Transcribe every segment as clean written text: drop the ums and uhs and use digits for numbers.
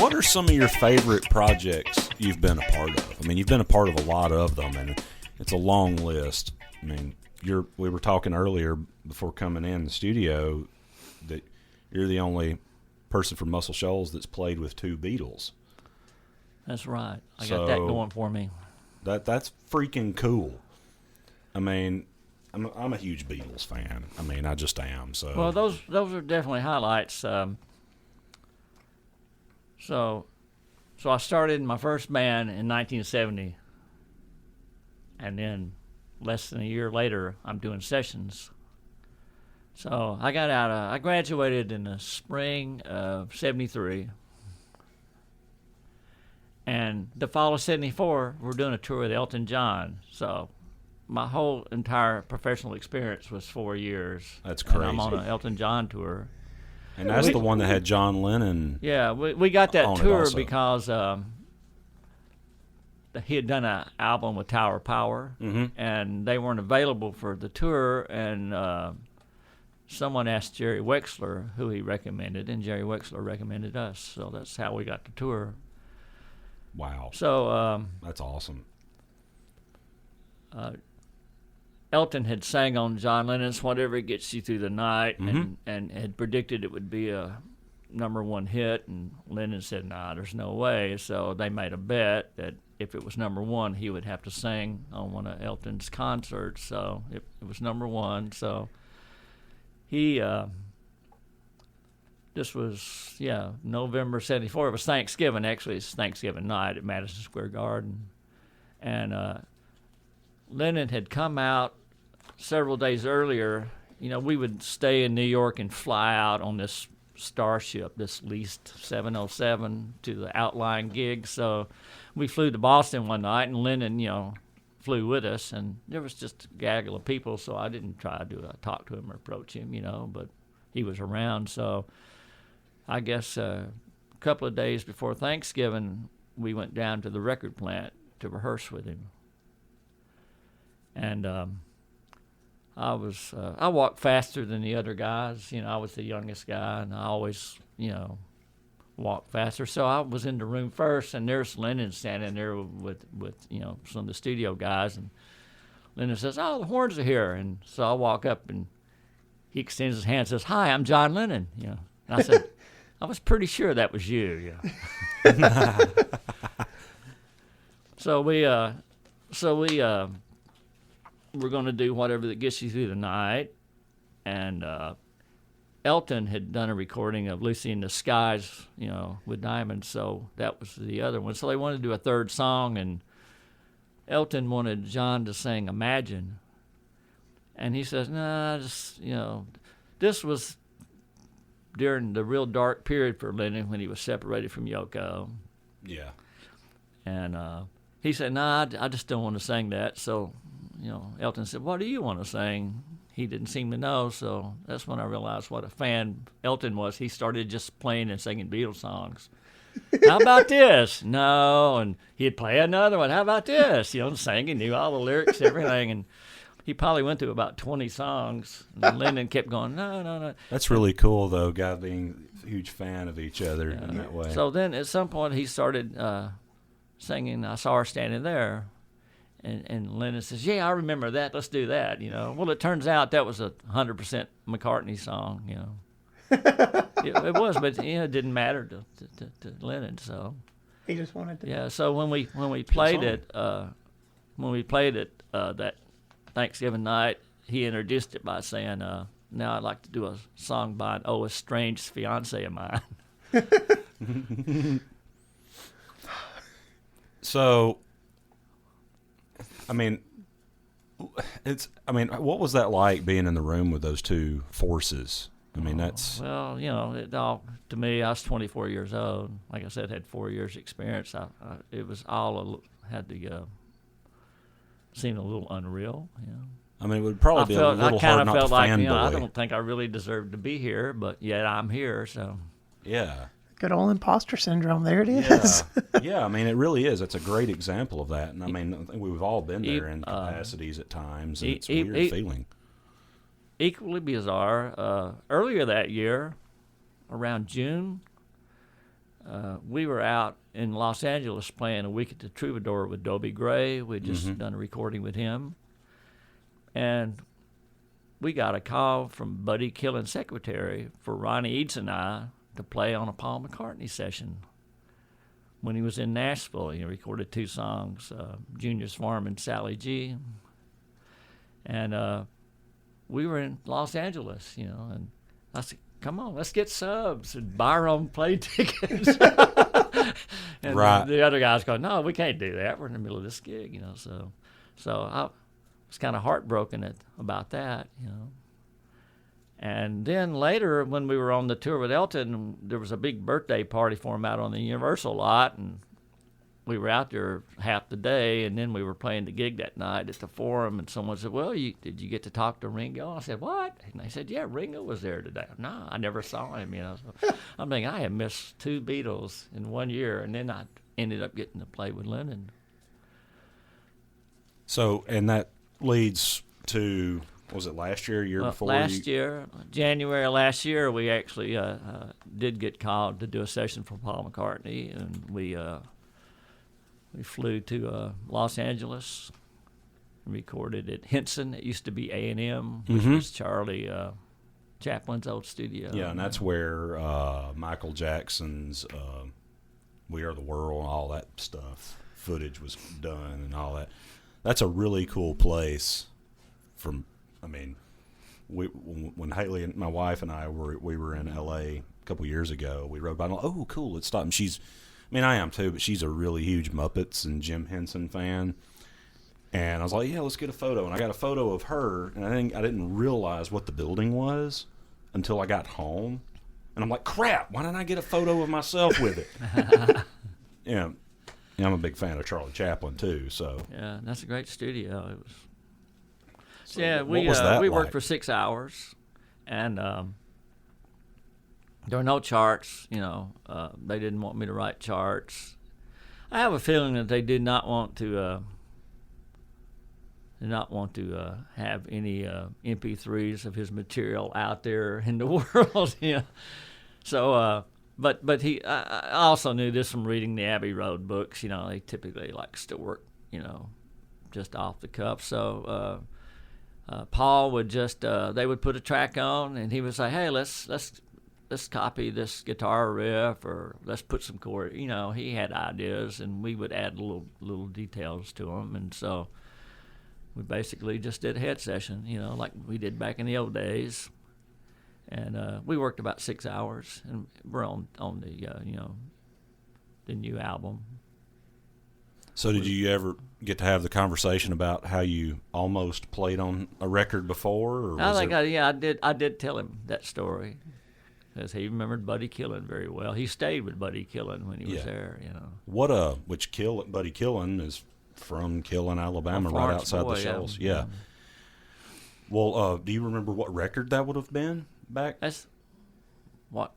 What are some of your favorite projects you've been a part of? I mean, you've been a part of a lot of them, and it's a long list. I mean, we were talking earlier before coming in the studio that you're the only person from Muscle Shoals that's played with two Beatles. That's right. I got that going for me. That's freaking cool. I mean, I'm a huge Beatles fan. I mean, I just am. So well, those are definitely highlights. So I started my first band in 1970, and then less than a year later, I'm doing sessions. So I graduated in the spring of '73, and the fall of '74, we're doing a tour with Elton John. So my whole entire professional experience was 4 years. That's crazy. And I'm on an Elton John tour. And that's the one that had John Lennon. Yeah, we got that tour because he had done an album with Tower of Power, and they weren't available for the tour, and someone asked Jerry Wexler who he recommended, and Jerry Wexler recommended us, so that's how we got the tour. Wow. So that's awesome. Elton had sang on John Lennon's "Whatever Gets You Through the Night," and had predicted it would be a #1 hit, and Lennon said, "Nah, there's no way." So they made a bet that if it was #1, he would have to sing on one of Elton's concerts. So it was #1. So he, this was, November '74. It was Thanksgiving, actually. It's Thanksgiving night at Madison Square Garden. And Lennon had come out several days earlier. You know, we would stay in New York and fly out on this Starship, this leased 707, to the outlying gigs. So we flew to Boston one night, and Lennon, flew with us, and there was just a gaggle of people, so I didn't try to talk to him or approach him, but he was around. So I guess a couple of days before Thanksgiving, we went down to the record plant to rehearse with him. And I walked faster than the other guys. I was the youngest guy, and I always, walked faster. So I was in the room first, and there's Lennon standing there with some of the studio guys. And Lennon says, "Oh, the Horns are here." And so I walk up, and he extends his hand and says, "Hi, I'm John Lennon." And I said, "I was pretty sure that was you." So we're going to do Whatever That Gets You Through the Night. And Elton had done a recording of Lucy in the Skies, with Diamonds, so that was the other one. So they wanted to do a third song, and Elton wanted John to sing Imagine. And he says, "Nah, this was during the real dark period for Lennon when he was separated from Yoko." Yeah. And he said, "Nah, I just don't want to sing that." So Elton said, "What do you want to sing?" He didn't seem to know, so that's when I realized what a fan Elton was. He started just playing and singing Beatles songs. "How about this?" "No." And he'd play another one. "How about this?" Singing, knew all the lyrics, everything. And he probably went through about 20 songs. And Lennon kept going, no. That's really cool, though, guys being a huge fan of each other in that way. So then at some point he started singing "I Saw Her Standing There." And Lennon says, "Yeah, I remember that. Let's do that." Well, it turns out that was a 100% McCartney song. It was, but it didn't matter to Lennon. So he just wanted to. Yeah. So when we played it, that Thanksgiving night, he introduced it by saying, "Now I'd like to do a song by an estranged fiance of mine." So. What was that like being in the room with those two forces? That's... Well, it all, to me, I was 24 years old. Like I said, had 4 years experience. It was all had to seem a little unreal, it would probably be a little hard not to fanboy. I don't think I really deserved to be here, but yet I'm here, so. Yeah. Good old imposter syndrome. There it is. Yeah, it really is. It's a great example of that. And I think we've all been there in capacities at times, and it's a weird feeling. Equally bizarre, earlier that year, around June, we were out in Los Angeles playing a week at the Troubadour with Dobie Gray. We'd just done a recording with him. And we got a call from Buddy Killen's secretary for Ronnie Eads and I to play on a Paul McCartney session when he was in Nashville. He recorded 2 songs, Junior's Farm and Sally G. And we were in Los Angeles, and I said, come on, let's get subs and buy our own play tickets. And right. the other guys go, no, we can't do that. We're in the middle of this gig, So I was kind of heartbroken about that, And then later, when we were on the tour with Elton, there was a big birthday party for him out on the Universal lot, and we were out there half the day, and then we were playing the gig that night at the Forum, and someone said, well, did you get to talk to Ringo? I said, what? And they said, yeah, Ringo was there today. No, I never saw him, So I'm thinking, I have missed 2 Beatles in 1 year, and then I ended up getting to play with Lennon. So, and that leads to, was it last year, year before? Last year, January of last year, we actually did get called to do a session for Paul McCartney, and we flew to Los Angeles and recorded at Henson. It used to be A&M, which was Charlie Chaplin's old studio. Yeah, and that's where Michael Jackson's We Are the World and all that stuff, footage was done and all that. That's a really cool place. When Haley and my wife and I were in L.A. a couple years ago, we rode by and oh, cool, let's stop. And I am too, but she's a really huge Muppets and Jim Henson fan. And I was like, yeah, let's get a photo. And I got a photo of her, and I didn't realize what the building was until I got home. And I'm like, crap, why didn't I get a photo of myself with it? Yeah, I'm a big fan of Charlie Chaplin too. So yeah, that's a great studio. It was. So yeah, we worked for 6 hours, and there were no charts. They didn't want me to write charts. I have a feeling that they did not want to have any MP3s of his material out there in the world. So, but I also knew this from reading the Abbey Road books. They typically likes to work, just off the cuff. So. Paul would just they would put a track on, and he would say, hey, let's copy this guitar riff, or let's put some chord. He had ideas, and we would add little details to them. And so we basically just did a head session, like we did back in the old days. And we worked about 6 hours, and we're on the new album. So did you ever get to have the conversation about how you almost played on a record before? Or I did tell him that story, because he remembered Buddy Killen very well. He stayed with Buddy Killen when he was there. Buddy Killen is from Killen, Alabama, right outside the Shoals. Yeah. Well, do you remember what record that would have been back? That's what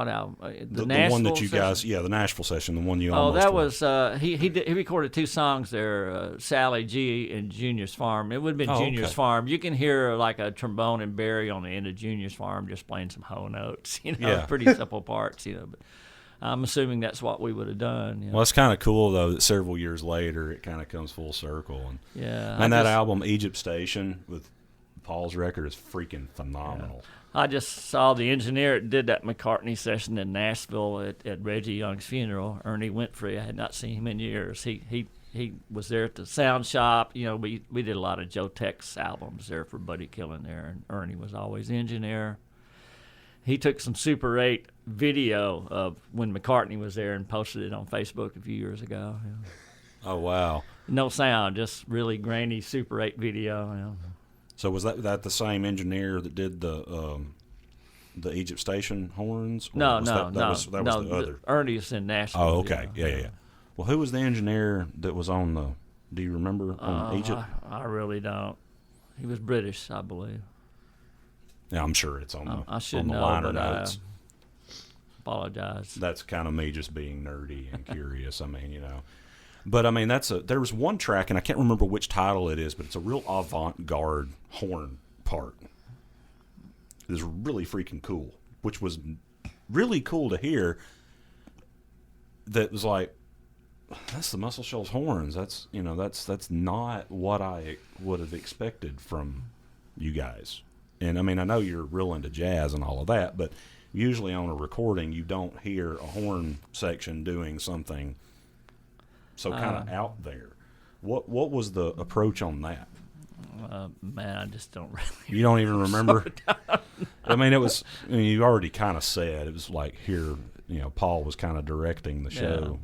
album? The one that you guys, the Nashville session, the one you almost. Oh, that was he recorded 2 songs there, Sally G and Junior's Farm. It would have been Junior's Farm. You can hear like a trombone and Barry on the end of Junior's Farm just playing some whole notes. Pretty simple parts. But I'm assuming that's what we would have done. Well, it's kind of cool though that several years later it kind of comes full circle. And that album Egypt Station with Paul's record is freaking phenomenal. Yeah. I just saw the engineer that did that McCartney session in Nashville at Reggie Young's funeral, Ernie Winfrey. I had not seen him in years. He was there at the sound shop. We did a lot of Joe Tex albums there for Buddy Killen there, and Ernie was always the engineer. He took some Super 8 video of when McCartney was there and posted it on Facebook a few years ago. Oh, wow. No sound, just really grainy Super 8 video. So was that the same engineer that did the Egypt Station horns? No. That was the other. Ernie's in Nashville. Oh, okay. Yeah. Well, who was the engineer that was on the? Do you remember on Egypt? I really don't. He was British, I believe. Yeah, I'm sure it's on I should on the know, liner but notes. I apologize. That's kind of me just being nerdy and curious. But there was one track, and I can't remember which title it is, but it's a real avant-garde horn part. It was really freaking cool, which was really cool to hear. that was like, that's the Muscle Shoals Horns. That's that's not what I would have expected from you guys. And I mean, I know you're real into jazz and all of that, but usually on a recording you don't hear a horn section doing something so kind of out there. What was the approach on that? Man, I just don't really. You don't even remember? I mean, you already kind of said it was like here. Paul was kind of directing the show,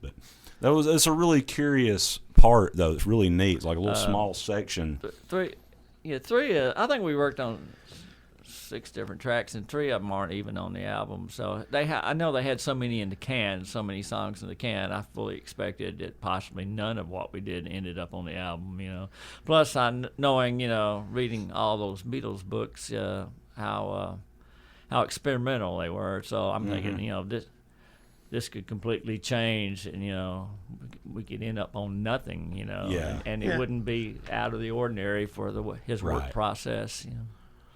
but it's a really curious part though. It's really neat. It's like a little small section. Three. I think we worked on 6 different tracks, and 3 of them aren't even on the album. So I know they had so many in the can, so many songs in the can. I fully expected that possibly none of what we did ended up on the album. Plus, knowing reading all those Beatles books, how experimental they were. So I'm thinking, this could completely change, and we could end up on nothing, and it wouldn't be out of the ordinary for his work process.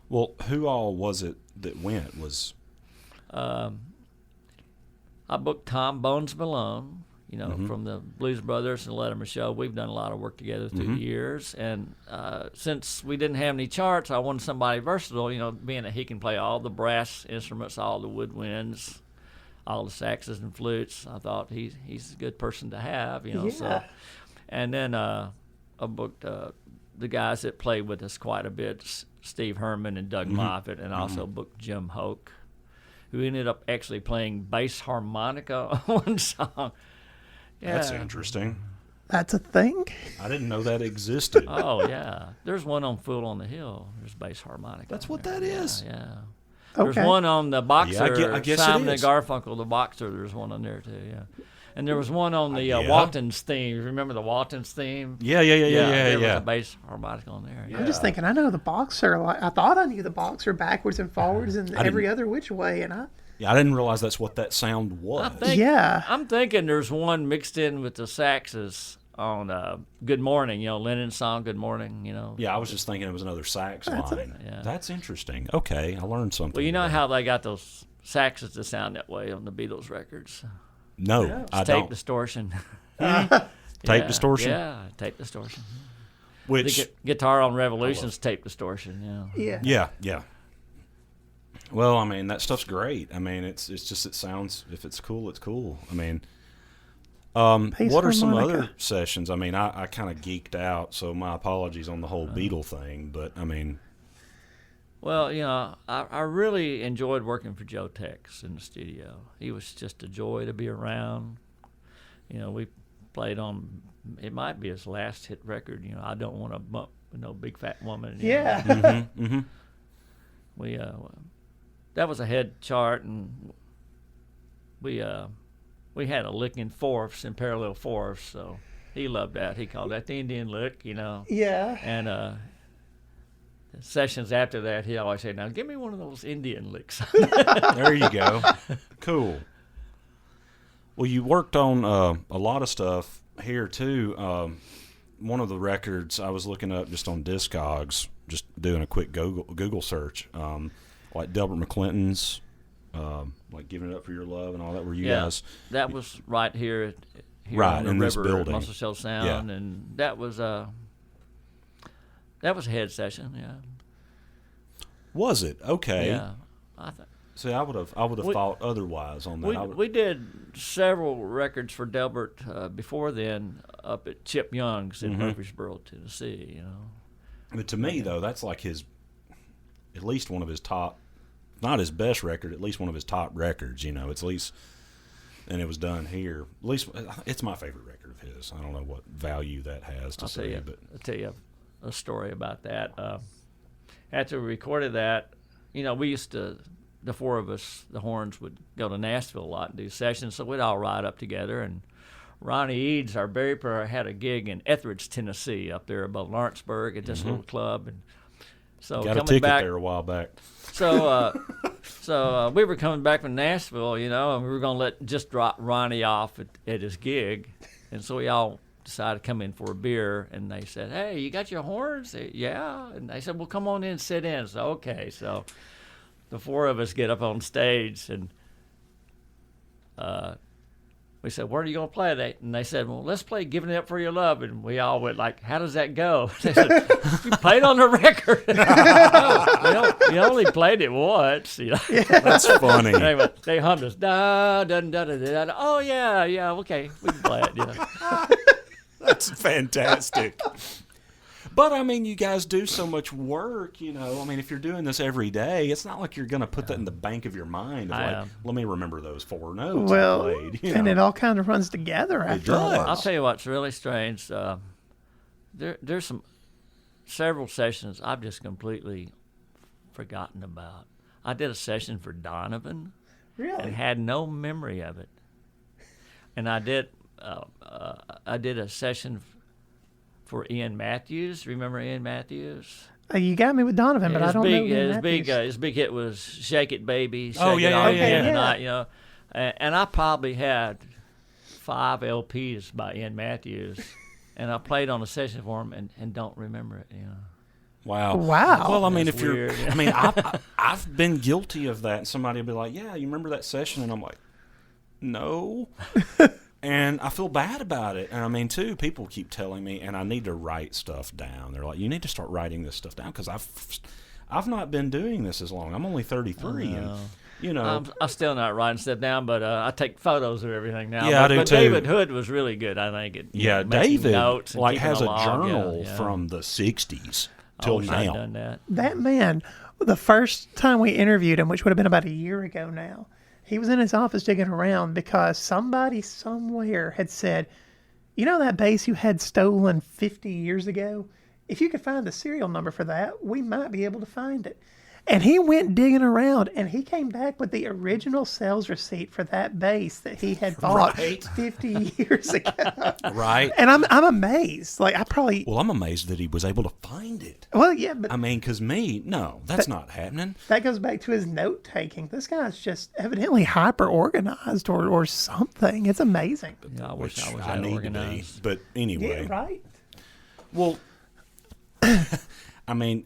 Well, who all was it that went? I booked Tom Bones Malone, from the Blues Brothers and Letterman Show. We've done a lot of work together through the years, and since we didn't have any charts, I wanted somebody versatile, being that he can play all the brass instruments, all the woodwinds, all the saxes and flutes. I thought he's a good person to have, So, and then I booked the guys that played with us quite a bit, Steve Herman and Doug Moffitt, and also booked Jim Hoke, who ended up actually playing bass harmonica on one song. Yeah. That's interesting. That's a thing? I didn't know that existed. Oh, yeah. There's one on Fool on the Hill. There's bass harmonica. That's what that is. Yeah. Okay. There's one on the Boxer, I guess Simon it and is. Garfunkel, the Boxer. There's one on there, too, yeah. And there was one on the Waltons theme. You remember the Waltons theme? Yeah. There was a bass harmonica on there. I'm just thinking, I know the Boxer. I thought I knew the Boxer backwards and forwards and every other which way, and I didn't realize that's what that sound was. I'm thinking there's one mixed in with the saxes on Good Morning, Lennon's song Good Morning, Yeah, I was just thinking it was another sax line. Yeah. That's interesting. Okay, I learned something. Well, you know how they got those saxes to sound that way on the Beatles records? No, I tape don't. distortion. Tape distortion? Yeah, tape distortion. Which The guitar on Revolution's tape distortion, yeah. Yeah. Well, I mean, that stuff's great. I mean, it sounds, if it's cool, it's cool. I mean, what are some other sessions? I mean, I kind of geeked out, so my apologies on the whole Beatle thing, but I mean. Well, I really enjoyed working for Joe Tex in the studio. He was just a joy to be around. We played on, it might be his last hit record, I Don't Want to Bump with No Big Fat Woman. Yeah. We that was a head chart, and we had a lick in fourths and parallel fourths, so he loved that. He called that the Indian lick, Yeah. And sessions after that, he always said, "Now give me one of those Indian licks." There you go. Cool. Well, you worked on a lot of stuff here too. One of the records I was looking up just on Discogs, just doing a quick Google search, like Delbert McClinton's, like "Giving It Up for Your Love" and all that. Were you guys? That was right here right on the in river this building, Muscle Shoals Sound, and that was a head session. Yeah. Was it? Okay. Yeah. I think. See, I would have thought otherwise on that. We did several records for Delbert before then up at Chip Young's in Murfreesboro, Tennessee. But to me, though, that's like at least one of his top, not his best record, at least one of his top records. It's at least, and it was done here. At least it's my favorite record of his. I don't know what value that has to say, but I'll tell you a story about that. After we recorded that, we used to. The four of us, the Horns, would go to Nashville a lot and do sessions, so we'd all ride up together. And Ronnie Eads, our Barry player, had a gig in Etheridge, Tennessee, up there above Lawrenceburg at this little club. And so got a ticket there a while back. So we were coming back from Nashville, and we were going to just drop Ronnie off at his gig. And so we all decided to come in for a beer, and they said, "Hey, you got your horns?" Yeah. And they said, "Well, come on in and sit in." So, okay, so the four of us get up on stage, and we said, "Where are you going to play that?" And they said, "Well, let's play Giving It Up for Your Love." And we all went like, "How does that go?" They said, "You played on the record." we only played it once. You know? That's funny. Anyway, they hummed us, da, da, da, da, da, da. Oh, yeah, okay, we can play it. You know? That's fantastic. But, I mean, you guys do so much work, you know. I mean, if you're doing this every day, it's not like you're going to put that in the bank of your mind of like, let me remember those 4 notes I played. And it all kind of runs together after all. I'll tell you what's really strange. There's several sessions I've just completely forgotten about. I did a session for Donovan. Really? And had no memory of it. And I did a session for Ian Matthews. Remember Ian Matthews? You got me with Donovan, but I don't know Ian Matthews. His big hit was "Shake It, Baby." Shake yeah. Tonight, you know. And I probably had 5 LPs by Ian Matthews, and I played on a session for him and don't remember it. You know. Wow. Well, I mean, That's if you're, weird. I mean, I've been guilty of that. And somebody will be like, "Yeah, you remember that session?" And I'm like, "No." And I feel bad about it. And I mean, too, people keep telling me, and I need to write stuff down. They're like, "You need to start writing this stuff down," because I've not been doing this as long. I'm only 33, and you know, I'm still not writing stuff down, but I take photos of everything now. Yeah, I do but too. David Hood was really good. I think David notes and like keeping has a log, journal yeah. from the '60s I till wish I'd now. done that. That man, the first time we interviewed him, which would have been about a year ago now, he was in his office digging around because somebody somewhere had said, "You know that bass you had stolen 50 years ago? If you could find the serial number for that, we might be able to find it." And he went digging around, and he came back with the original sales receipt for that bass that he had bought 50 years ago. Right. And I'm amazed. Like, Well, I'm amazed that he was able to find it. Well, yeah, but I mean, because no, that's not happening. that goes back to his note taking. This guy's just evidently hyper organized or something. It's amazing. Yeah, I wish I was I that need organized. to be. But anyway. Yeah, right. Well, I mean,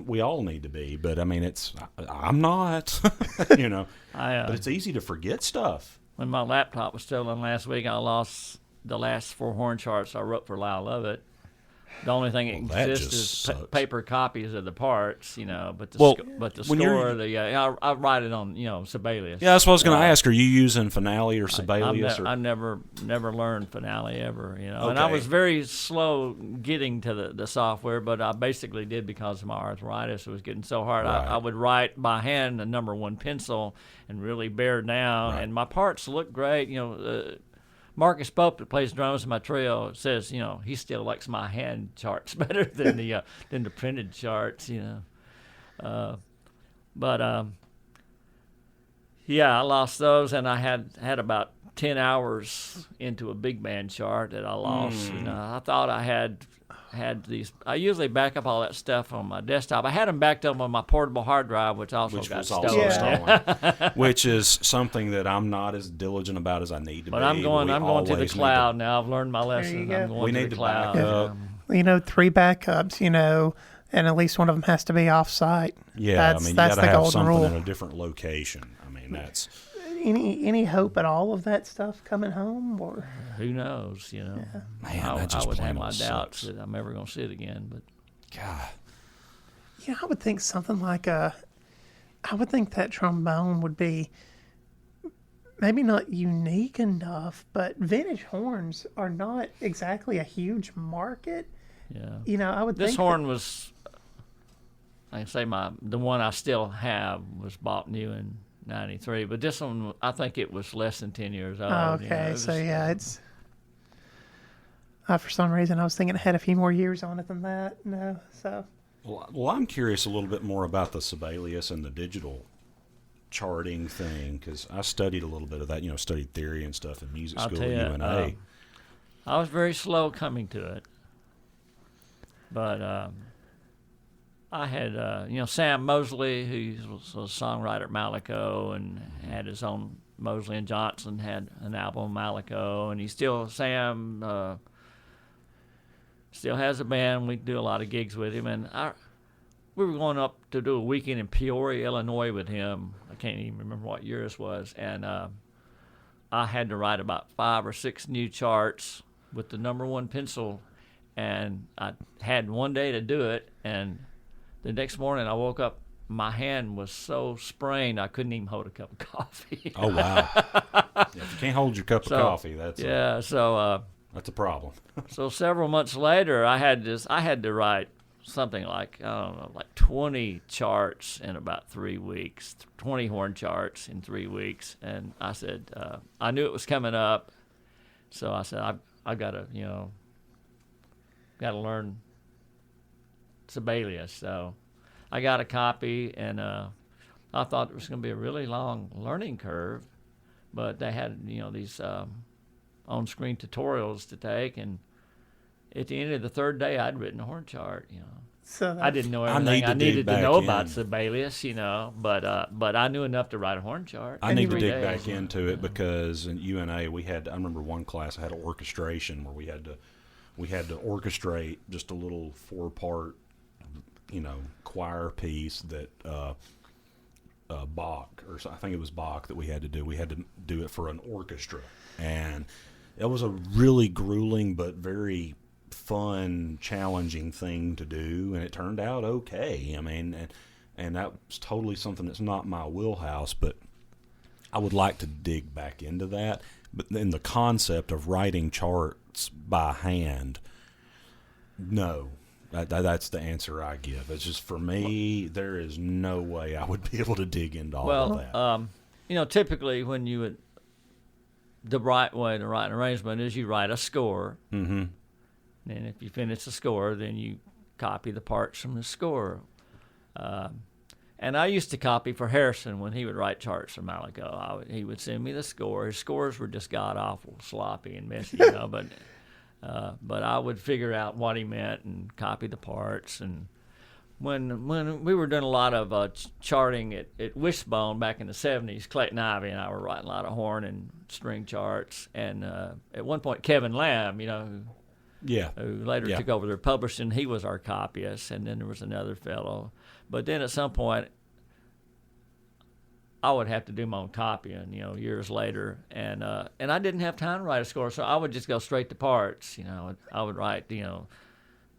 we all need to be, but I mean, I'm not, you know. But it's easy to forget stuff. When my laptop was stolen last week, I lost the last 4 horn charts I wrote for Lyle Lovett. The only thing that exists is paper copies of the parts, you know. But the score, I write it on, Sibelius. Yeah, that's what I was going to ask. Are you using Finale or Sibelius? I never learned Finale ever, you know. Okay. And I was very slow getting to the software, but I basically did because my arthritis was getting so hard. Right. I would write by hand the number 1 pencil and really bear down. Right. And my parts look great, you know. Marcus Pope, that plays drums in my trio, says, you know, he still likes my hand charts better than the printed charts, you know. I lost those, and I had about 10 hours into a big band chart that I lost. You know, I thought I had these. I usually back up all that stuff on my desktop. I had them backed up on my portable hard drive, which got stolen. Which is something that I'm not as diligent about as I need to be. But I'm going to the cloud now. I've learned my lesson. I'm going to the cloud. Back up. You know, 3 backups, you know, and at least one of them has to be off-site. Yeah, I mean, you got to have something in a different location. I mean, that's... Any hope at all of that stuff coming home, or who knows? You know, man, I would have my doubts that I'm ever going to see it again. But God, you know, I would think something like I would think that trombone would be maybe not unique enough, but vintage horns are not exactly a huge market. Yeah, you know, I would. This think horn was, I say the one I still have was bought new in '93, but this one, I think it was less than 10 years old. Oh, okay, so yeah, it's. For some reason, I was thinking it had a few more years on it than that. No, so. Well, I'm curious a little bit more about the Sibelius and the digital charting thing, because I studied a little bit of that. You know, studied theory and stuff in music school at UNA. I was very slow coming to it, but. I had, Sam Mosley, who was a songwriter at Malaco and had his own, Mosley and Johnson had an album, Malaco, and Sam still has a band. We do a lot of gigs with him, and we were going up to do a weekend in Peoria, Illinois with him. I can't even remember what year this was, and I had to write about 5 or 6 new charts with the #1 pencil, and I had one day to do it, and the next morning I woke up, my hand was so sprained I couldn't even hold a cup of coffee. Oh, wow. Yeah, if you can't hold your cup of coffee, that's a problem. So several months later, I had to write something like, I don't know, like 20 charts in about 3 weeks, 20 horn charts in 3 weeks. And I said, I knew it was coming up, so I said, I got to learn Sibelius. So I got a copy, and I thought it was going to be a really long learning curve, but they had, these on-screen tutorials to take, and at the end of the 3rd day, I'd written a horn chart. So I didn't know everything I needed to know about Sibelius, but I knew enough to write a horn chart. I need to dig back into it because in UNA we had. I remember one class I had an orchestration where we had to orchestrate just a little 4-part, choir piece that Bach, or I think it was Bach that we had to do. We had to do it for an orchestra, and it was a really grueling but very fun, challenging thing to do, and it turned out okay. I mean, and that was totally something that's not my wheelhouse, but I would like to dig back into that. But then the concept of writing charts by hand, no. That's the answer I give. It's just, for me, there is no way I would be able to dig into all of that. Typically when the right way to write an arrangement is you write a score. Mm-hmm. And if you finish the score, then you copy the parts from the score. And I used to copy for Harrison when he would write charts from Malaco. He would send me the score. His scores were just god-awful, sloppy and messy, but I would figure out what he meant and copy the parts. And when we were doing a lot of charting at Wishbone back in the 70s, Clayton Ivey and I were writing a lot of horn and string charts. And at one point, Kevin Lamb, who later took over their publishing, he was our copyist, and then there was another fellow. But then at some point, I would have to do my own copying, years later, and I didn't have time to write a score, so I would just go straight to parts. I would write,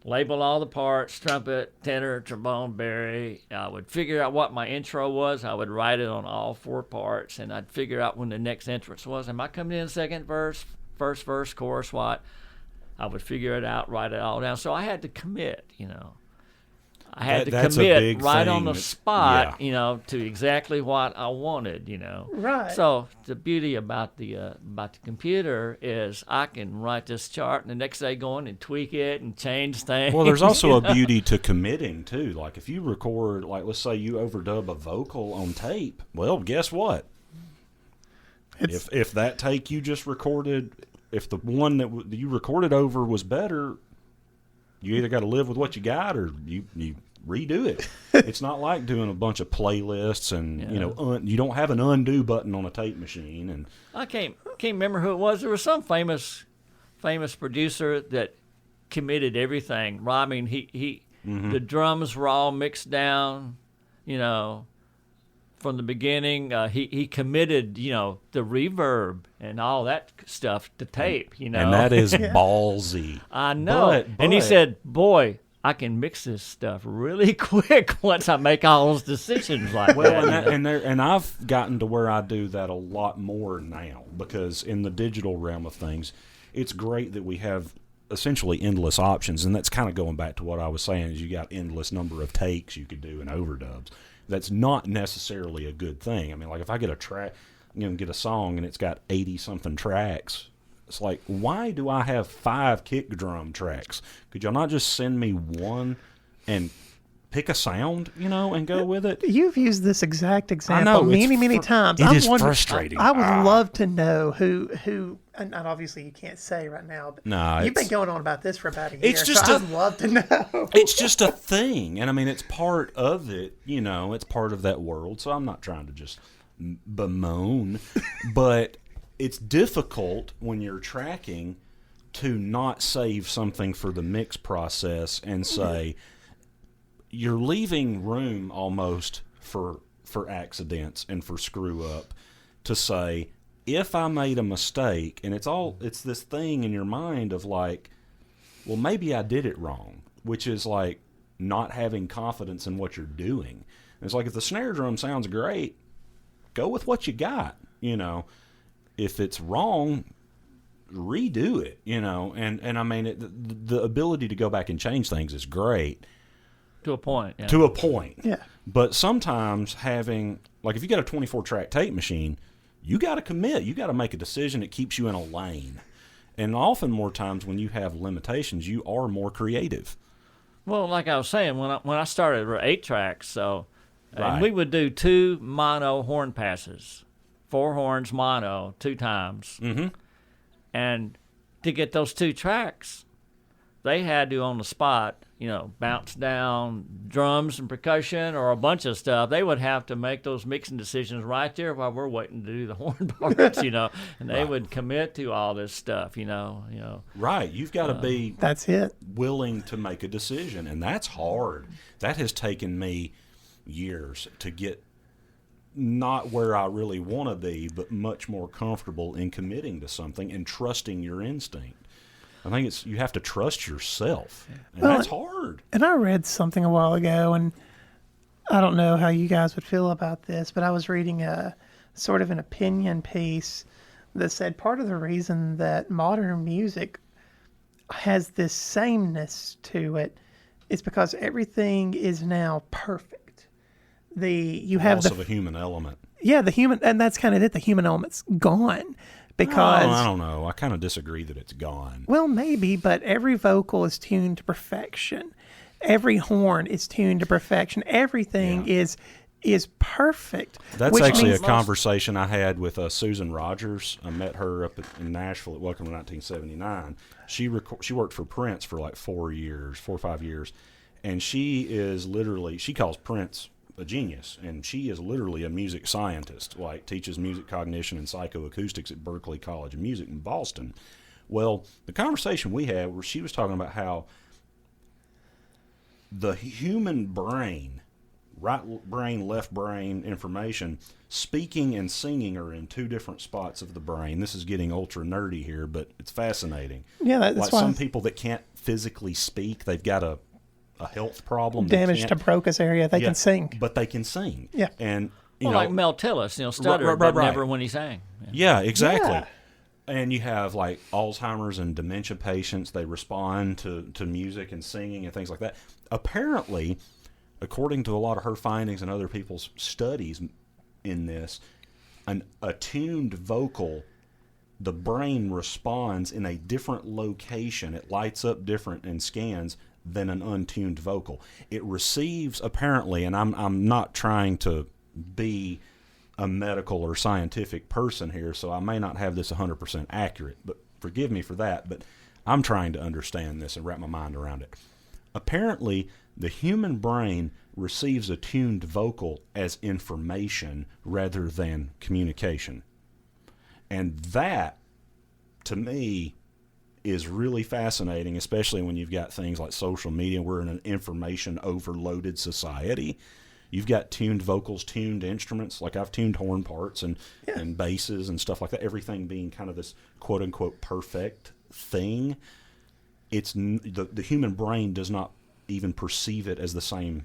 label all the parts: trumpet, tenor, trombone, bari. I would figure out what my intro was. I would write it on all 4 parts, and I'd figure out when the next entrance was. Am I coming in second verse, first verse, chorus, what? I would figure it out, write it all down. So I had to commit, I had to commit right on the spot, to exactly what I wanted, Right. So the beauty about the computer is I can write this chart and the next day go in and tweak it and change things. Well, there's also a beauty to committing too. Like if you record, like let's say you overdub a vocal on tape, well, guess what? If that take you just recorded, if the one that you recorded over was better, you either got to live with what you got or you redo it. It's not like doing a bunch of playlists and you don't have an undo button on a tape machine. And I can't remember who it was. There was some famous producer that committed everything. I mean, he the drums were all mixed down, from the beginning. He committed, the reverb and all that stuff to tape, And that is ballsy. I know. But, and he said, boy, I can mix this stuff really quick once I make all those decisions like that. And I've gotten to where I do that a lot more now, because in the digital realm of things, it's great that we have essentially endless options, and that's kind of going back to what I was saying, is you got endless number of takes you could do in overdubs. That's not necessarily a good thing. I mean, like if I get a track, get a song and it's got 80-something tracks, it's like, why do I have 5 kick drum tracks? Could y'all not just send me one and pick a sound, and go with it? You've used this exact example many times. It is frustrating. I would love to know who, and obviously you can't say right now, but you've been going on about this for about a year, I'd love to know. It's just a thing, and I mean, it's part of it, it's part of that world, so I'm not trying to just bemoan, but it's difficult when you're tracking to not save something for the mix process and say, you're leaving room almost for accidents and for screw up to say, if I made a mistake, and it's this thing in your mind of like, well, maybe I did it wrong, which is like not having confidence in what you're doing. And it's like, if the snare drum sounds great, go with what you got, you know. If it's wrong, redo it, you know. And I mean, the ability to go back and change things is great. To a point, yeah. To a point. Yeah. But sometimes having, like, if you got a 24-track tape machine, you got to commit. You got to make a decision that keeps you in a lane. And often more times when you have limitations, you are more creative. Well, like I was saying, when I started, there were 8 tracks, so Right. and we would do 2 mono horn passes, 4 horns mono 2 times. Mm-hmm. And to get those 2 tracks, they had to, on the spot, you know, bounce down drums and percussion or a bunch of stuff. They would have to make those mixing decisions right there while we're waiting to do the horn parts, you know. And they would commit to all this stuff, you know. Right. You've got to be That's it. willing to make a decision, and that's hard. That has taken me years to get not where I really want to be, but much more comfortable in committing to something and trusting your instinct. I think you have to trust yourself, and Well, that's hard. And I read something a while ago, and I don't know how you guys would feel about this, but I was reading a sort of an opinion piece that said part of the reason that modern music has this sameness to it is because everything is now perfect. You have Loss of a human element. the human, and that's kind of it. The human element's gone because I don't know. I kind of disagree that it's gone. well, maybe, but every vocal is tuned to perfection. Every horn is tuned to perfection. Everything is perfect. That's which actually a means conversation I had with Susan Rogers. I met her up in Nashville at Welcome to 1979. She worked for Prince for like 4 or 5 years, and she calls Prince a genius, and she is literally a music scientist, like teaches music cognition and psychoacoustics at Berklee College of Music in Boston. Well, the conversation we had where she was talking about how the human brain, right brain, left brain information, speaking and singing are in 2 different spots of the brain. This is getting ultra nerdy here, but it's fascinating. Yeah, that's like why some people that can't physically speak, they've got a health problem. damage to Broca's area. They can sing. But they can sing. Yeah. And, like Mel Tillis, stuttered, but never when he sang. Yeah, exactly. Yeah. And you have like Alzheimer's and dementia patients. They respond to music and singing and things like that. Apparently, according to a lot of her findings and other people's studies in this, an attuned vocal, the brain responds in a different location. It lights up different and scans than an untuned vocal. It receives, apparently, and I'm not trying to be a medical or scientific person here, so I may not have this 100% accurate, but forgive me for that, but I'm trying to understand this and wrap my mind around it. Apparently, the human brain receives a tuned vocal as information rather than communication. And that, to me, is really fascinating, especially when you've got things like social media. We're in an information overloaded society. You've got tuned vocals, tuned instruments, like I've tuned horn parts and basses and stuff like that, everything being kind of this quote-unquote perfect thing. It's the human brain does not even perceive it as the same,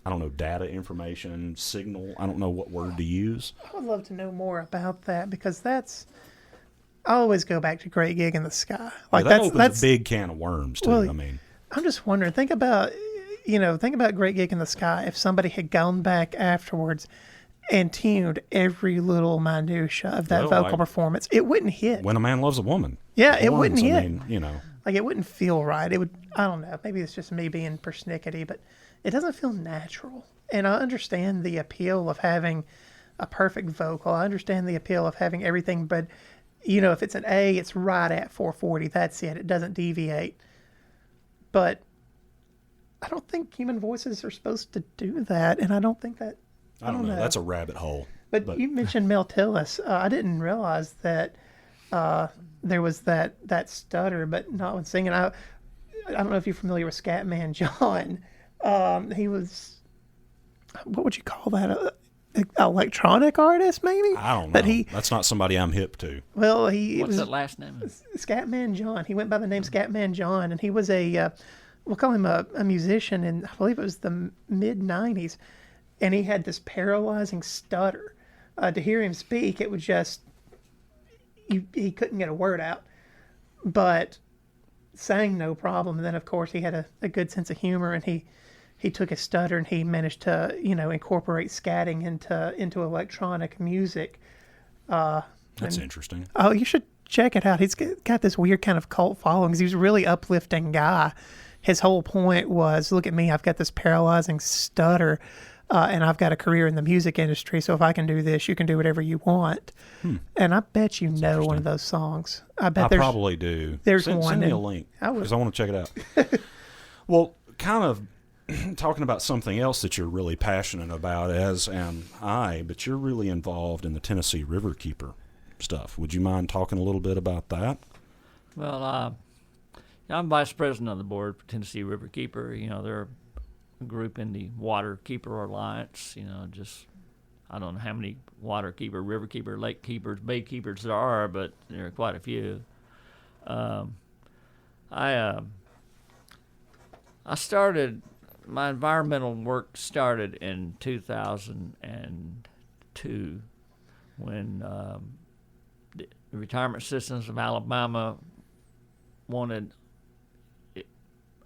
I don't know, data, information, signal. I don't know what word to use. I would love to know more about that because I always go back to Great Gig in the Sky. Like that opens that's a big can of worms too. Well, I mean, I'm just wondering. Think about Great Gig in the Sky. If somebody had gone back afterwards and tuned every little minutia of that vocal performance, it wouldn't hit. When a Man Loves a Woman. Yeah, it wouldn't hit. I mean, like it wouldn't feel right. It would. I don't know. Maybe it's just me being persnickety, but it doesn't feel natural. And I understand the appeal of having a perfect vocal. I understand the appeal of having everything, but if it's an A, it's right at 440. That's it. It doesn't deviate. But I don't think human voices are supposed to do that, and I don't think that. I don't know. That's a rabbit hole. But you mentioned Mel Tillis. I didn't realize that there was that stutter, but not when singing. I don't know if you're familiar with Scatman John. He was, what would you call that? electronic artist, maybe. I don't know. But That's not somebody I'm hip to. well, What's that last name? Scatman John. He went by the name Scatman John, and he was we'll call him a musician in, I believe it was the mid '90s, and he had this paralyzing stutter. To hear him speak, it was just he couldn't get a word out, but sang no problem. And then, of course, he had a good sense of humor, and he took his stutter and he managed to incorporate scatting into electronic music. That's interesting. Oh, you should check it out. He's got this weird kind of cult following. He's a really uplifting guy. His whole point was, look at me, I've got this paralyzing stutter, and I've got a career in the music industry, so if I can do this, you can do whatever you want. And I bet you know one of those songs. I probably do. There's one. Send me a link, because I want to check it out. Well, kind of talking about something else that you're really passionate about, as am I, but you're really involved in the Tennessee Riverkeeper stuff. Would you mind talking a little bit about that? Well, I'm vice president of the board for Tennessee Riverkeeper. They're a group in the Waterkeeper Alliance. I don't know how many waterkeeper, riverkeeper, lake keepers, bay keepers there are, but there are quite a few. I started, my environmental work started in 2002 when the retirement systems of Alabama wanted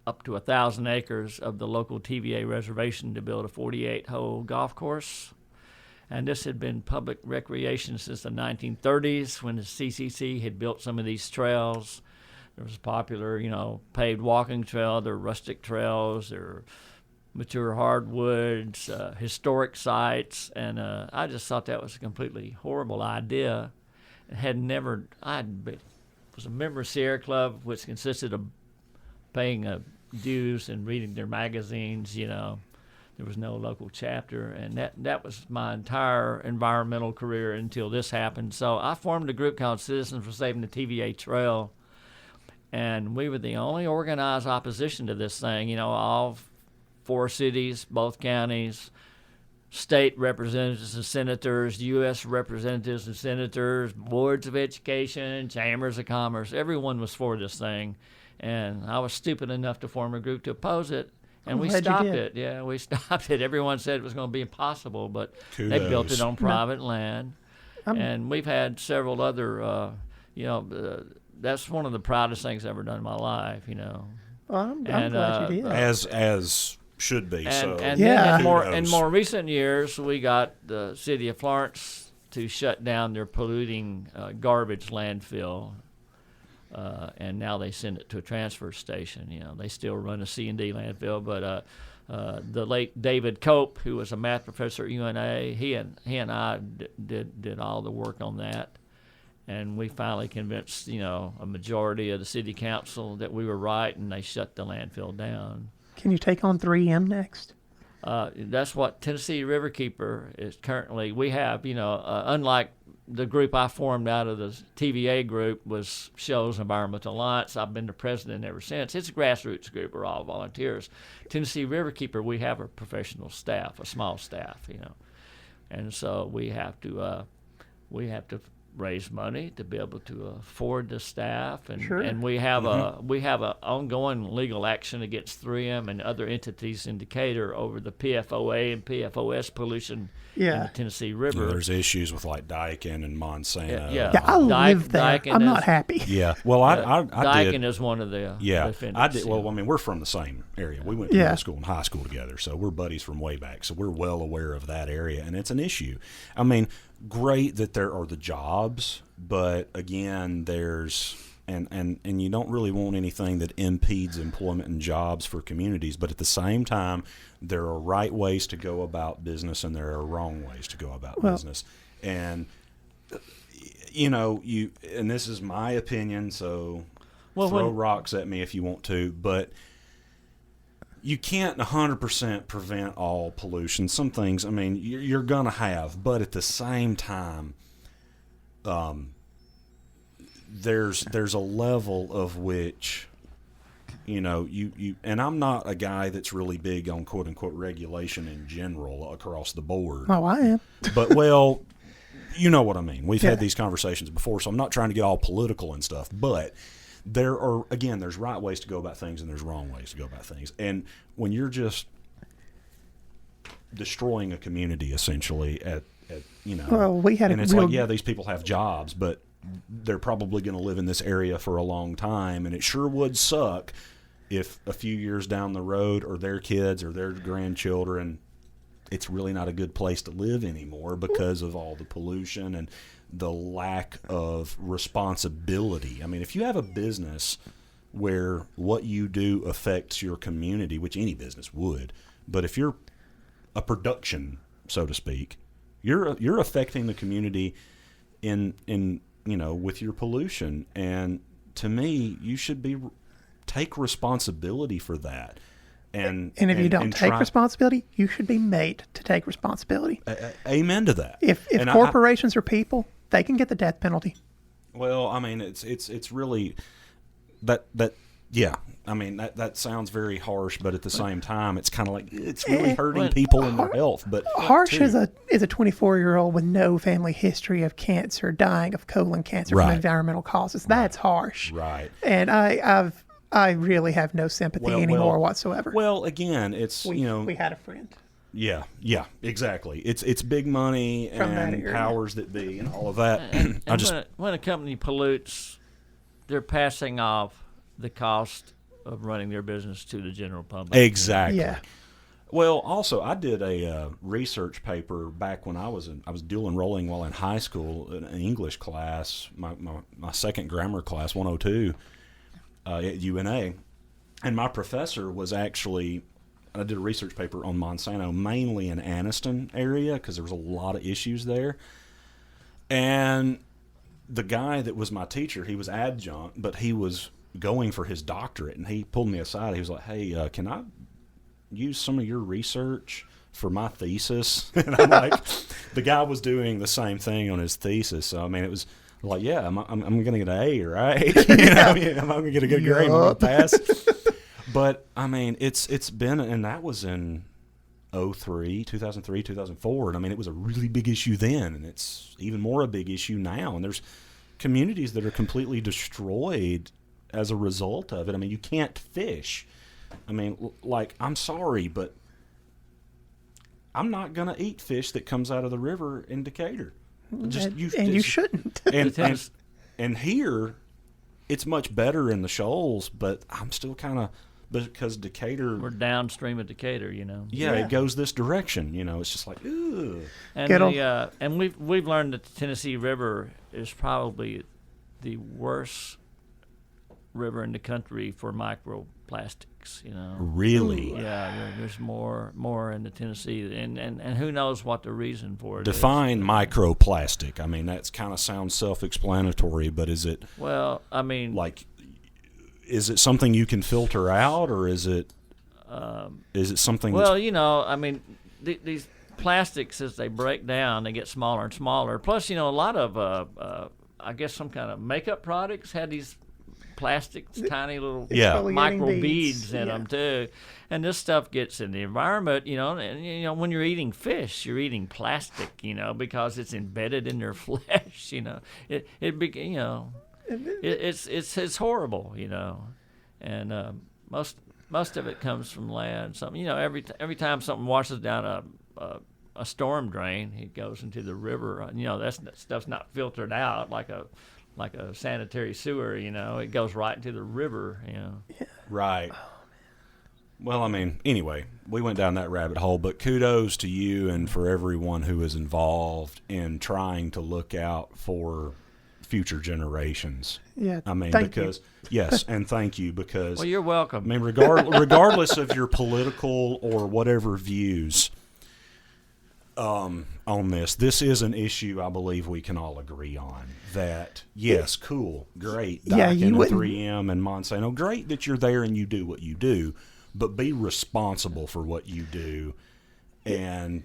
up to 1,000 acres of the local TVA reservation to build a 48-hole golf course. And this had been public recreation since the 1930s when the CCC had built some of these trails. There was a popular, paved walking trail. There were rustic trails. There were mature hardwoods, historic sites. And I just thought that was a completely horrible idea. I was a member of Sierra Club, which consisted of paying dues and reading their magazines, There was no local chapter, and that was my entire environmental career until this happened. So I formed a group called Citizens for Saving the TVA Trail, and we were the only organized opposition to this thing. All 4 cities, both counties, state representatives and senators, U.S. representatives and senators, boards of education, chambers of commerce, everyone was for this thing. And I was stupid enough to form a group to oppose it. And we stopped it. Yeah, we stopped it. Everyone said it was going to be impossible, but they built it on private land. And we've had several other, that's one of the proudest things I've ever done in my life, Well, I'm glad you did. As should be. In more recent years, we got the city of Florence to shut down their polluting garbage landfill. And now they send it to a transfer station. They still run a C&D landfill, but the late David Cope, who was a math professor at UNA, he and I did all the work on that, and we finally convinced a majority of the city council that we were right, and they shut the landfill down. Can you take on 3M next? That's what Tennessee Riverkeeper is currently. We have, unlike the group I formed out of the TVA group was Shoals Environmental Alliance. I've been the president ever since. It's a grassroots group. We're all volunteers. Tennessee Riverkeeper, we have a professional staff, a small staff, and so we have to raise money to be able to afford the staff, and sure. And we have a ongoing legal action against 3M and other entities in Decatur over the PFOA and PFOS pollution in the Tennessee River. There's issues with like Daikin and Monsanto. I live there. Daikin I'm not happy. Yeah, well, I Daikin did. is one of the defendants. I did. Well, I mean, we're from the same area. We went to middle school and high school together, so we're buddies from way back. So we're well aware of that area, and it's an issue. I mean, great that there are the jobs, but again, there's and you don't really want anything that impedes employment and jobs for communities. But at the same time, there are right ways to go about business, and there are wrong ways to go about business. And and this is my opinion, so throw rocks at me if you want to, but you can't 100% prevent all pollution. Some things, I mean, you're going to have, but at the same time, there's a level of which, you and I'm not a guy that's really big on quote unquote regulation in general across the board. Oh, I am. But well, you know what I mean. We've had these conversations before, so I'm not trying to get all political and stuff, but there's right ways to go about things and there's wrong ways to go about things. And when you're just destroying a community essentially at well, we had and it's like, yeah, these people have jobs, but they're probably going to live in this area for a long time, and it sure would suck if a few years down the road or their kids or their grandchildren, it's really not a good place to live anymore because of all the pollution and the lack of responsibility. I mean, if you have a business where what you do affects your community, which any business would, but if you're a production, so to speak, you're affecting the community in with your pollution. And to me, you should take responsibility for that. And if you don't take responsibility, you should be made to take responsibility. Amen to that. If corporations are people, they can get the death penalty. Well, I mean, it's really that. Yeah, I mean that sounds very harsh, but at the same time, it's kind of like it's really hurting people in their health. But harsh is a 24-year-old with no family history of cancer dying of colon cancer from environmental causes. That's harsh, right? And I really have no sympathy anymore whatsoever. Well, again, it's we had a friend. Yeah, exactly. It's big money From and powers that be and all of that. And when a company pollutes, they're passing off the cost of running their business to the general public. Exactly. Yeah. Well, also, I did a research paper back when I was dual enrolling while in high school in an English class, my second grammar class, 102, at UNA, and my professor was actually. I did a research paper on Monsanto, mainly in Anniston area, because there was a lot of issues there. And the guy that was my teacher, he was adjunct, but he was going for his doctorate, and he pulled me aside. He was like, "Hey, can I use some of your research for my thesis?" And I'm like, the guy was doing the same thing on his thesis. So I mean, it was like, yeah, I'm going to get an A, right? I'm going to get a good grade. I'm going to pass. But I mean, it's been, and that was in 2003, 2004, and I mean, it was a really big issue then, and it's even more a big issue now. And there's communities that are completely destroyed as a result of it. I mean, you can't fish. I mean, like, I'm sorry, but I'm not gonna eat fish that comes out of the river in Decatur. You shouldn't. and here, it's much better in the shoals, but I'm still kind of. Because Decatur... We're downstream of Decatur, Yeah, it goes this direction, It's just like, ugh. And we've learned that the Tennessee River is probably the worst river in the country for microplastics, Really? Yeah, there's more in the Tennessee, and who knows what the reason for it is. Define microplastic. I mean, that kind of sounds self-explanatory, but is it... Well, I mean... Like... Is it something you can filter out, or is it something? Well, I mean, these plastics, as they break down, they get smaller and smaller. Plus, a lot of, I guess, some kind of makeup products had these plastics, tiny little micro beads in them too. And this stuff gets in the environment, and when you're eating fish, you're eating plastic, because it's embedded in their flesh. It's horrible, and most of it comes from land. Something, every time something washes down a storm drain, it goes into the river. That stuff's not filtered out like a sanitary sewer. It goes right into the river. Right. Well, I mean, anyway, we went down that rabbit hole, but kudos to you and for everyone who is involved in trying to look out for future generations. Yeah, I mean, yes, and thank you, because... Well, you're welcome. I mean, regardless of your political or whatever views on this is an issue I believe we can all agree on. That, yes, cool, great, Daikin and 3M and Monsanto, great that you're there and you do what you do, but be responsible for what you do, and...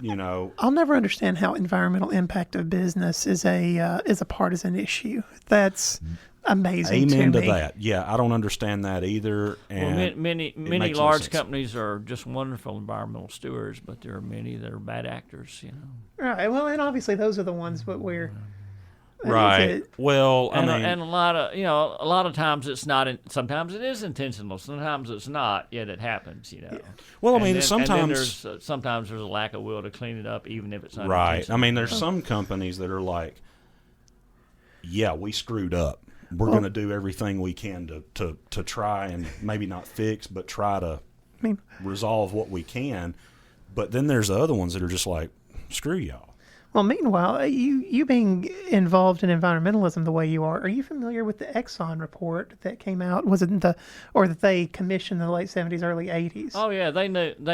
I'll never understand how environmental impact of business is a partisan issue. That's amazing Amen to to me. that. Yeah, I don't understand that either. And Well, many makes no large sense. companies are just wonderful environmental stewards, but there are many that are bad actors. Right. Well, and obviously those are the ones that we're Right. Well, I And, mean, and a lot of times it's not. Sometimes it is intentional. Sometimes it's not. Yet it happens. well, I And mean, then sometimes there's sometimes there's a lack of will to clean it up, even if it's not right. I intentional. mean, there's some companies that are like, yeah, we screwed up. We're going to do everything we can to try and maybe not fix, but try to resolve what we can. But then there's the other ones that are just like, screw y'all. Well, meanwhile, you being involved in environmentalism the way you are you familiar with the Exxon report that came out? Was it or that they commissioned in the late 70s, early 80s? Oh yeah, they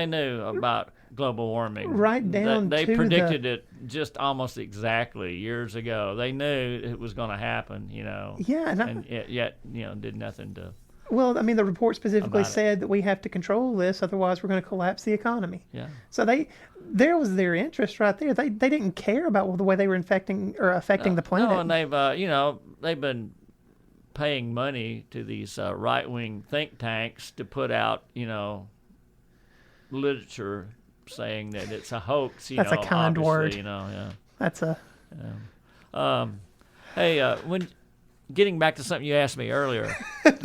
knew about global warming. Right down They to predicted it just almost exactly years ago. They knew it was going to happen. Yeah, and yet did nothing to. Well, I mean, the report specifically About it. said that we have to control this, otherwise we're going to collapse the economy. Yeah. So there was their interest right there. They didn't care about the way they were affecting the planet. No, and they've been paying money to these right wing think tanks to put out literature saying that it's a hoax. That's a kind word. Yeah. That's a Hey, when getting back to something you asked me earlier.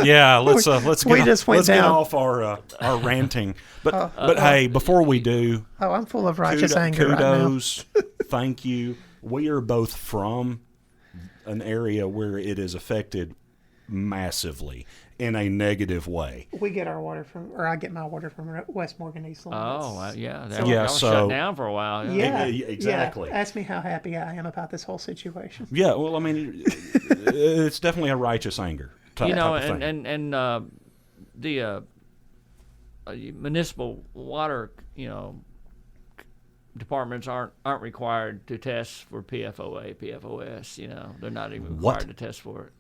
Yeah, let's we just went get down. off our ranting. But hey, before we do, I'm full of righteous anger right now. kudos, thank you. We are both from an area where it is affected massively in a negative way. We get our water I get my water from West Morgan East Line. Yeah. So- That was shut down for a while. Yeah, exactly. Yeah. Ask me how happy I am about this whole situation. Yeah, well, I mean, it's definitely a righteous anger type of thing. and the municipal water, departments aren't required to test for PFOA, PFOS. They're not even What? required to test for it.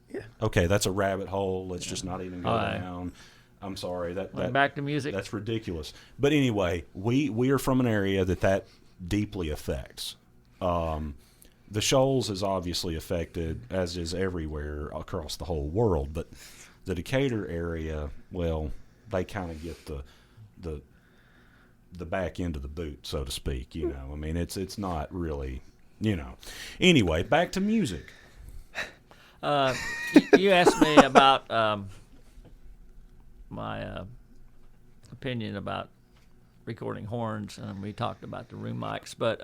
Okay, that's a rabbit hole. Let's just not even go All right. down. I'm sorry. That Back to music. That's ridiculous. But anyway, we are from an area that deeply affects. The Shoals is obviously affected, as is everywhere across the whole world. But the Decatur area, well, they kind of get the back end of the boot, so to speak. I mean, it's not really, Anyway, back to music. You asked me about my opinion about recording horns, and we talked about the room mics. But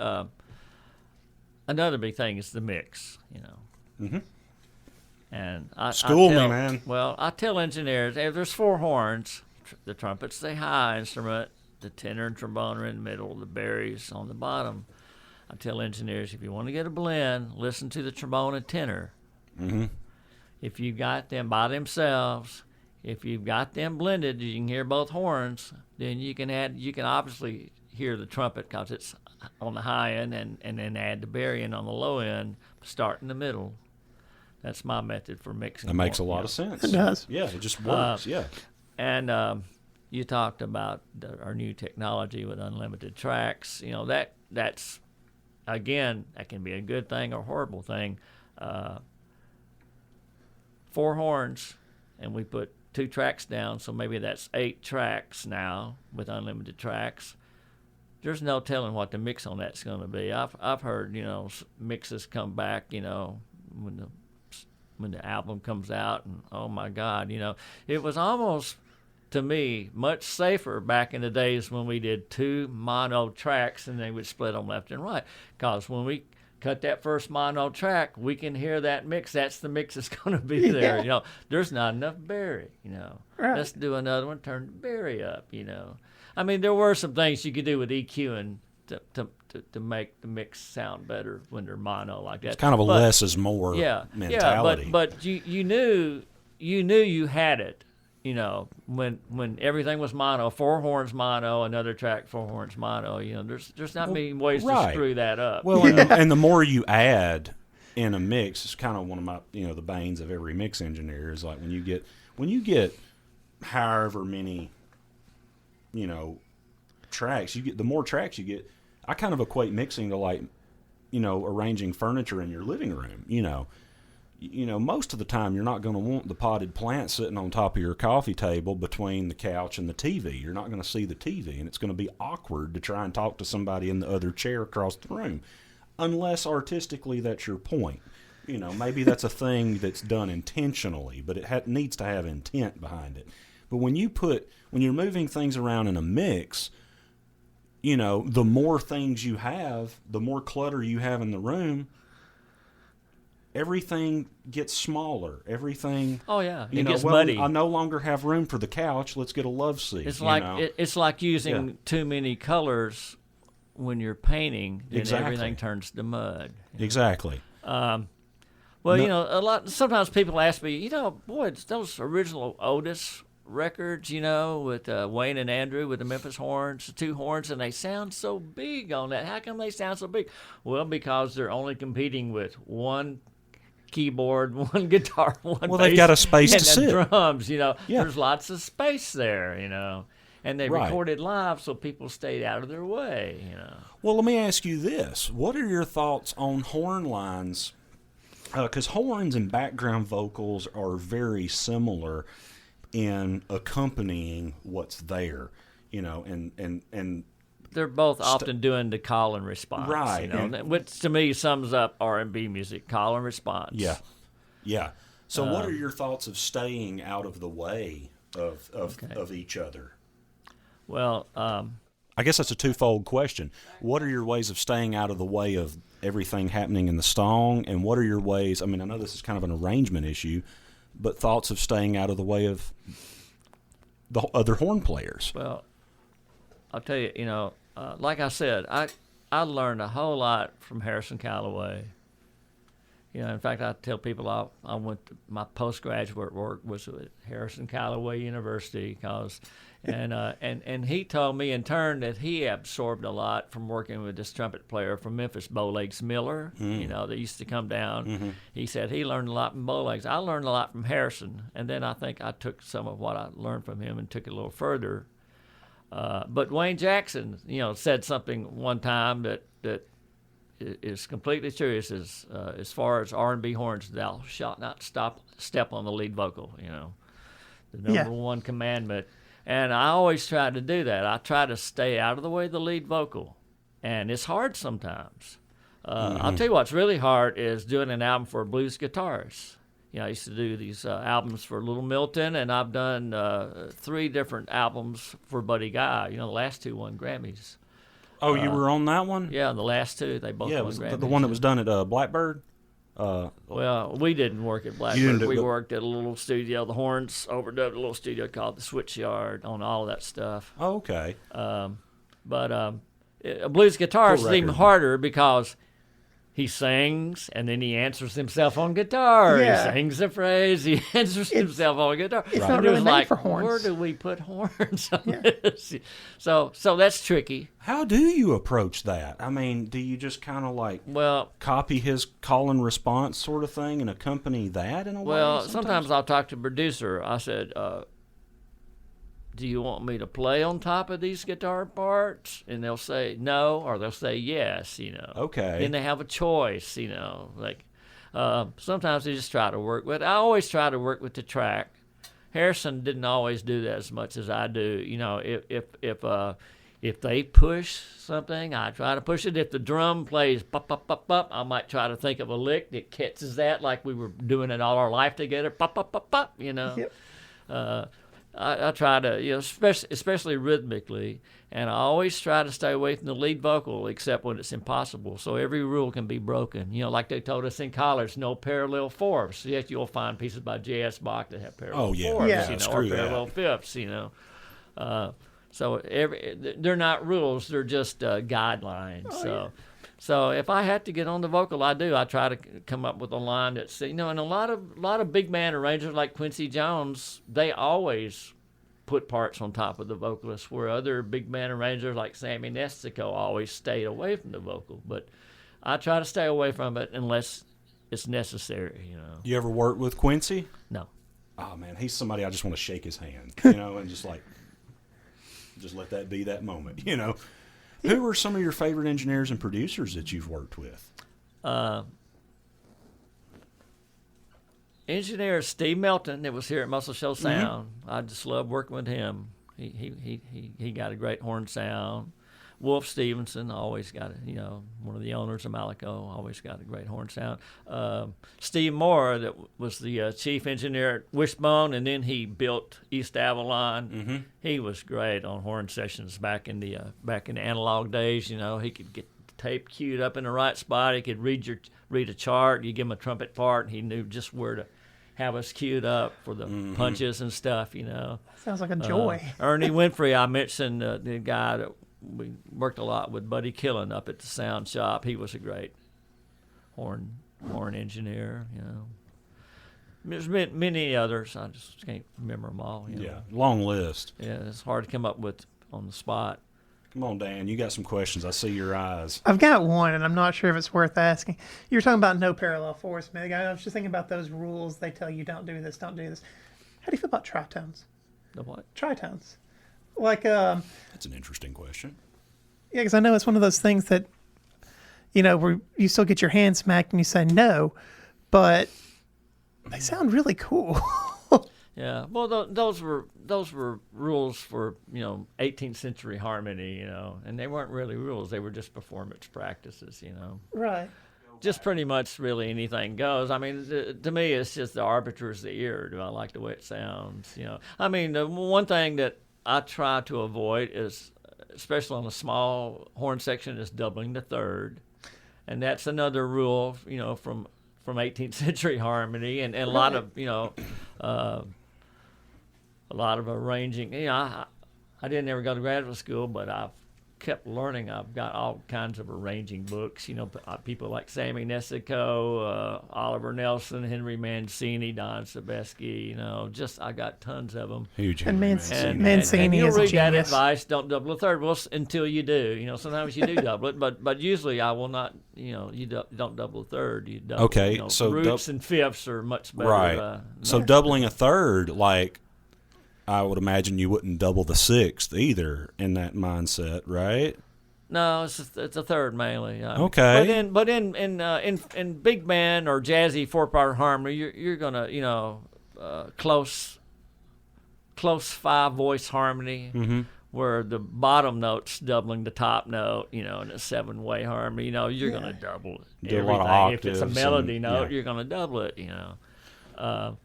another big thing is the mix, Mm-hmm. And School me, man. Well, I tell engineers if there's four horns, the trumpet's the high instrument, the tenor and trombone are in the middle, the bary's on the bottom. I tell engineers if you want to get a blend, listen to the trombone and tenor. Mm-hmm. If you've got them by themselves, if you've got them blended, you can hear both horns. Then you can obviously hear the trumpet because it's on the high end, and then add the bary in on the low end. Start in the middle. That's my method for mixing. That makes a lot of sense. It does. Yeah, it just works. Yeah. And you talked about our new technology with unlimited tracks. That's again, that can be a good thing or a horrible thing. Four horns, and we put 2 tracks down, so maybe that's 8 tracks now with unlimited tracks. There's no telling what the mix on that's going to be. I've heard mixes come back when the album comes out, and oh my God, it was almost, to me, much safer back in the days when we did 2 mono tracks and they would split them left and right. Because when we cut that first mono track, we can hear that mix. That's the mix that's going to be there. Yeah. There's not enough bary. Right. Let's do another one. Turn the bary up. I mean, there were some things you could do with EQing to make the mix sound better when they're mono like that. It's kind of a less is more mentality. Yeah, but you knew you had it. When everything was mono, 4 horns mono, another track 4 horns mono. There's not many ways to screw that up. Well, and the more you add in a mix, it's kind of one of my the banes of every mix engineer is like when you get however many tracks you get, the more tracks you get. I kind of equate mixing to like arranging furniture in your living room. most of the time you're not going to want the potted plant sitting on top of your coffee table between the couch and the TV. You're not going to see the TV, and it's going to be awkward to try and talk to somebody in the other chair across the room, unless artistically that's your point. Maybe that's a thing that's done intentionally, but it needs to have intent behind it. But when you're moving things around in a mix, the more things you have, the more clutter you have in the room, everything gets smaller. Everything. Oh yeah, it gets muddy. I no longer have room for the couch. Let's get a love seat. It's like using too many colors when you're painting. Then everything turns to mud. Exactly. Sometimes people ask me, boy, it's those original Otis records, with Wayne and Andrew with the Memphis Horns, the two horns, and they sound so big on that. How come they sound so big? Well, because they're only competing with one keyboard, one guitar, one bass, they've got a space and to sit. Drums, There's lots of space there, And they recorded live so people stayed out of their way, Well, let me ask you this. What are your thoughts on horn lines? Because horns and background vocals are very similar in accompanying what's there, and they're both often doing the call and response, right? Which to me sums up R&B music: call and response. Yeah. So, what are your thoughts of staying out of the way of each other? Well, I guess that's a twofold question. What are your ways of staying out of the way of everything happening in the song, and what are your ways? I mean, I know this is kind of an arrangement issue, but thoughts of staying out of the way of the other horn players. Well, I'll tell you, like I said, I learned a whole lot from Harrison Calloway. In fact, I tell people I went to my postgraduate work was at Harrison Calloway University and he told me in turn that he absorbed a lot from working with this trumpet player from Memphis, Bowlegs Miller, that used to come down. Mm-hmm. He said he learned a lot from Bowlegs. I learned a lot from Harrison, and then I think I took some of what I learned from him and took it a little further. But Wayne Jackson, said something one time that is completely true. It says, as far as R&B horns, thou shalt not step on the lead vocal, the number one commandment. And I always try to do that. I try to stay out of the way of the lead vocal. And it's hard sometimes. I'll tell you what's really hard is doing an album for a blues guitarist. I used to do these albums for Little Milton, and I've done 3 different albums for Buddy Guy. The last 2 won Grammys. Oh, you were on that one? Yeah, the last 2, they both won Grammys. The one that was done at Blackbird? Well, we didn't work at Blackbird. We worked at a little studio. The Horns overdubbed a little studio called the Switchyard on all of that stuff. Oh, okay. But a blues guitarist is even harder because he sings and then he answers himself on guitar. Yeah. He sings a phrase. He answers himself on guitar. It's not really made for horns. Where do we put horns on this? So that's tricky. How do you approach that? I mean, do you just kind of copy his call and response sort of thing and accompany that in a way? Well, sometimes I'll talk to the producer. I said, do you want me to play on top of these guitar parts? And they'll say no, or they'll say yes, Okay. Then they have a choice, sometimes they just try to work with. I always try to work with the track. Harrison didn't always do that as much as I do. If they push something, I try to push it. If the drum plays pop, pop, pop, pop, I might try to think of a lick that catches that like we were doing it all our life together. Pop, pop, pop, pop, Yep. I try to, especially rhythmically, and I always try to stay away from the lead vocal except when it's impossible. So every rule can be broken. Like they told us in college, no parallel fourths. Yet you'll find pieces by J.S. Bach that have parallel fourths, or parallel fifths, So they're not rules; they're just guidelines. So if I have to get on the vocal, I do. I try to come up with a line that's, and a lot of big band arrangers like Quincy Jones, they always put parts on top of the vocalist, where other big band arrangers like Sammy Nestico always stayed away from the vocal. But I try to stay away from it unless it's necessary. You ever work with Quincy? No. Oh man, he's somebody I just want to shake his hand, and just let that be that moment, Who are some of your favorite engineers and producers that you've worked with? engineer Steve Melton that was here at Muscle Shoals Sound. I just love working with him. He got a great horn sound. Wolf Stevenson always got one of the owners of Malico, always got a great horn sound. Steve Moore, that was the chief engineer at Wishbone, and then he built East Avalon. He was great on horn sessions back in the analog days. He could get the tape queued up in the right spot. He could read a chart. You give him a trumpet part, and he knew just where to have us queued up for the punches and stuff. Sounds like a joy. Ernie Winfrey, I mentioned the guy that we worked a lot with, Buddy Killen up at the sound shop. He was a great horn engineer. There's many others. I just can't remember them all. Yeah, long list. Yeah, it's hard to come up with on the spot. Come on, Dan. You got some questions. I see your eyes. I've got one, and I'm not sure if it's worth asking. You were talking about no parallel force, man. I was just thinking about those rules. They tell you don't do this, don't do this. How do you feel about tritones? The what? Tritones. Like, that's an interesting question. Yeah, because I know it's one of those things that, where you still get your hand smacked and you say no, but they sound really cool. Yeah, well, those were rules for 18th century harmony, and they weren't really rules; they were just performance practices, Right. Just pretty much really anything goes. I mean, to me, it's just the arbiter is the ear. Do I like the way it sounds? I mean, the one thing that I try to avoid is, especially on a small horn section, is doubling the third, and that's another rule, from 18th century harmony, and a lot of a lot of arranging. I didn't ever go to graduate school, but I've kept learning. I've got all kinds of arranging books. People like Sammy Nesico, Oliver Nelson, Henry Mancini, Don Sebesky. I got tons of them. Huge. And Mancini. Mancini you'll is a read that genius. advice. Don't double a third. Well, until you do. Sometimes you do double it, but usually I will not. You don't double a third. You double. Okay, so roots and fifths are much better. Right. So doubling a third, like, I would imagine you wouldn't double the sixth either in that mindset, right? No, it's a third mainly. Yeah. Okay. But in big band or jazzy 4-part harmony, you're gonna close 5-voice harmony where the bottom note's doubling the top note. In a 7-way harmony, you're gonna double it. Do a lot of everything. If it's a octaves melody and- note, yeah. you're gonna double it.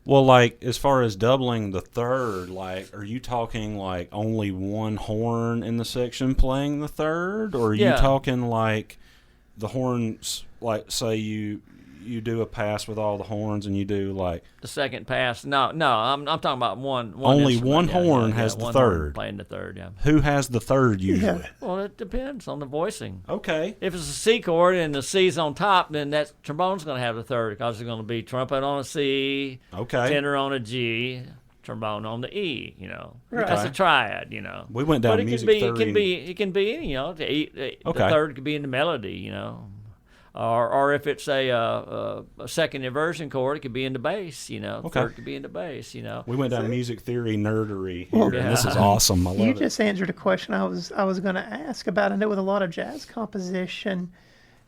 Well, like, as far as doubling the third, like, are you talking like only one horn in the section playing the third, or are you talking like the horns, like, say you do a pass with all the horns and you do like the second pass? No, I'm talking about one. Only instrument. one horn has the one third. horn playing the third. Yeah. Who has the third usually? Yeah. Well, it depends on the voicing. Okay. If it's a C chord and the C's on top, then that trombone's going to have the third because it's going to be trumpet on a C, Okay. tenor on a G, trombone on the E. Right. That's a triad. We went down But it music can be, theory. it can be, the Okay. third could be in the melody. Or if it's a second inversion chord, it could be in the bass. Third could be in the bass. We went down music theory nerdery here, Well, and this is awesome. I love You it. just answered a question I was going to ask about. I know with a lot of jazz composition,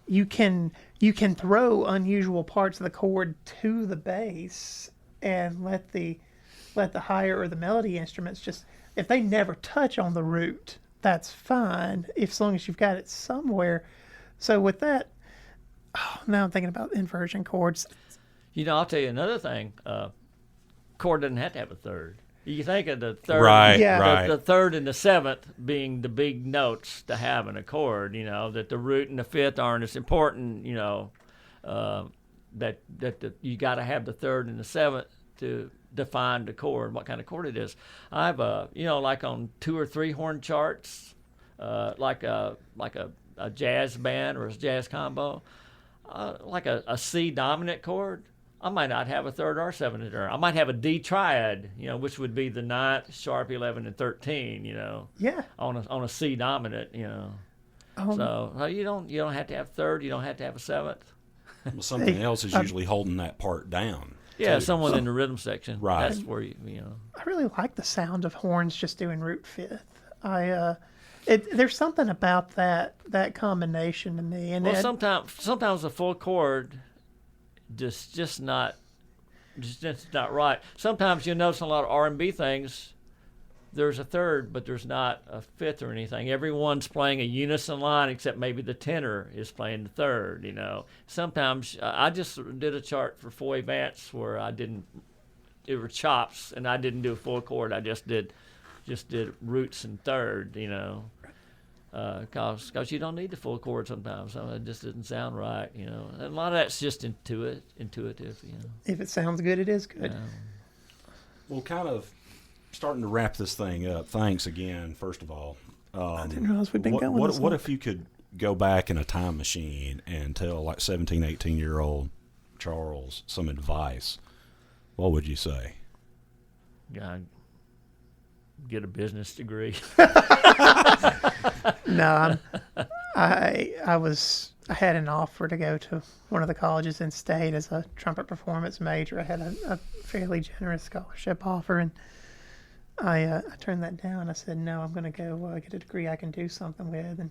you can throw unusual parts of the chord to the bass and let the higher or the melody instruments just, if they never touch on the root, that's fine, as long as you've got it somewhere. So with that, now I'm thinking about inversion chords. I'll tell you another thing. Chord doesn't have to have a third. You think of the third, Right, Yeah. right. the third and the seventh being the big notes to have in a chord. That the root and the fifth aren't as important. That you got to have the third and the seventh to define the chord, what kind of chord it is. I've like on 2 or 3 horn charts, like a jazz band or a jazz combo. Like a C dominant chord, I might not have a third or seventh in there. I might have a D triad, which would be the 9th, sharp 11, and 13. Yeah. On a C dominant. So you don't have to have third. You don't have to have a seventh. Well, something else is usually holding that part down. Yeah, too. someone in the rhythm section. Right. That's where I really like the sound of horns just doing root fifth. There's something about that combination to me. And Well, sometimes a full chord just not just not right. Sometimes you'll notice a lot of R&B things. There's a third, but there's not a fifth or anything. Everyone's playing a unison line except maybe the tenor is playing the third, you know. Sometimes I just did a chart for Foy Vance where it were chops and I didn't do a full chord. I just did roots and third, you know. Cause you don't need the full chord sometimes. It just doesn't sound right, you know. And a lot of that's just intuitive, you know. If it sounds good, it is good. Well, kind of starting to wrap this thing up. Thanks again, first of all. I didn't realize we'd been going this long. What if you could go back in a time machine and tell like 17, 18-year-old Charles some advice? What would you say? Yeah, get a business degree. No, I had an offer to go to one of the colleges in state as a trumpet performance major. I had a fairly generous scholarship offer, and I turned that down. I said, no, I'm going to go get a degree I can do something with. And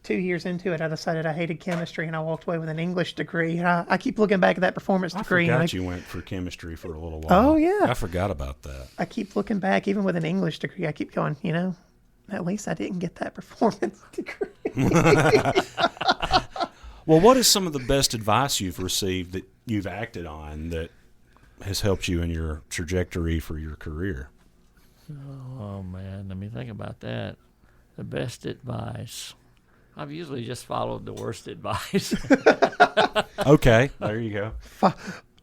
2 years into it, I decided I hated chemistry, and I walked away with an English degree. I keep looking back at that performance degree. I forgot you went for chemistry for a little while. Oh, yeah. I forgot about that. I keep looking back, even with an English degree, I keep going, you know, at least I didn't get that performance degree. Well, what is some of the best advice you've received that you've acted on that has helped you in your trajectory for your career? Oh, man, let me think about that. The best advice. I've usually just followed the worst advice. Okay, there you go.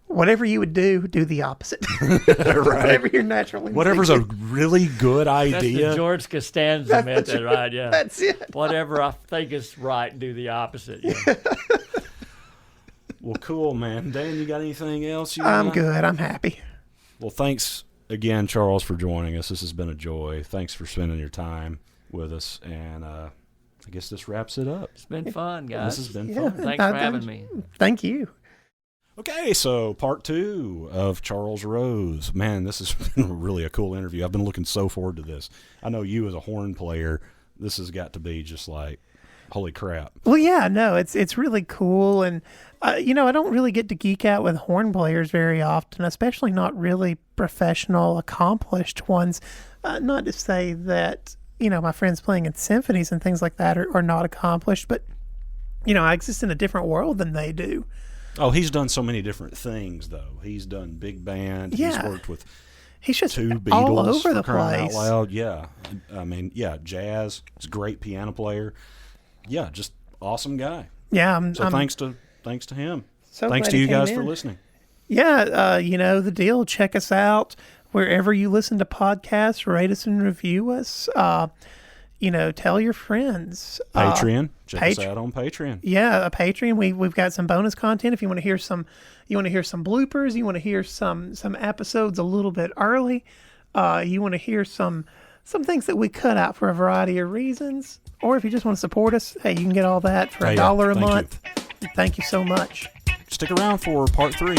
Whatever you would do the opposite. Right. Whatever you're naturally Whatever's thinking. a really good idea. That's the George Costanza method, right? Yeah. That's it. Whatever I think is right, do the opposite. Yeah. Well, cool, man. Dan, you got anything else? I'm good. I'm happy. Well, thanks again, Charles, for joining us. This has been a joy. Thanks for spending your time with us. And I guess this wraps it up. It's been fun, guys. This has been fun. Thanks for having me. Thank you. Okay, so part 2 of Charles Rose. Man, this has been really a cool interview. I've been looking so forward to this. I know you as a horn player, this has got to be just like, holy crap. Well, yeah, no, it's really cool. And, you know, I don't really get to geek out with horn players very often, especially not really professional, accomplished ones. Not to say that, you know, my friends playing in symphonies and things like that are not accomplished, but, you know, I exist in a different world than they do. Oh, he's done so many different things, though. He's done big band. Yeah. He's worked with He's just 2 Beatles all over the for crying place. out loud. Yeah. I mean, yeah, jazz. He's a great piano player. Yeah, just awesome guy. Yeah. Thanks to him. So thanks glad to he you came guys in. for listening. Yeah, you know the deal. Check us out wherever you listen to podcasts. Rate us and review us. You know, tell your friends. Patreon. Check us out on Patreon. Yeah, a Patreon. We've got some bonus content. If you want to hear some bloopers. You want to hear some episodes a little bit early. You want to hear some things that we cut out for a variety of reasons. Or if you just want to support us, hey, you can get all that for $1 a month. Thank you so much. Stick around for part 3.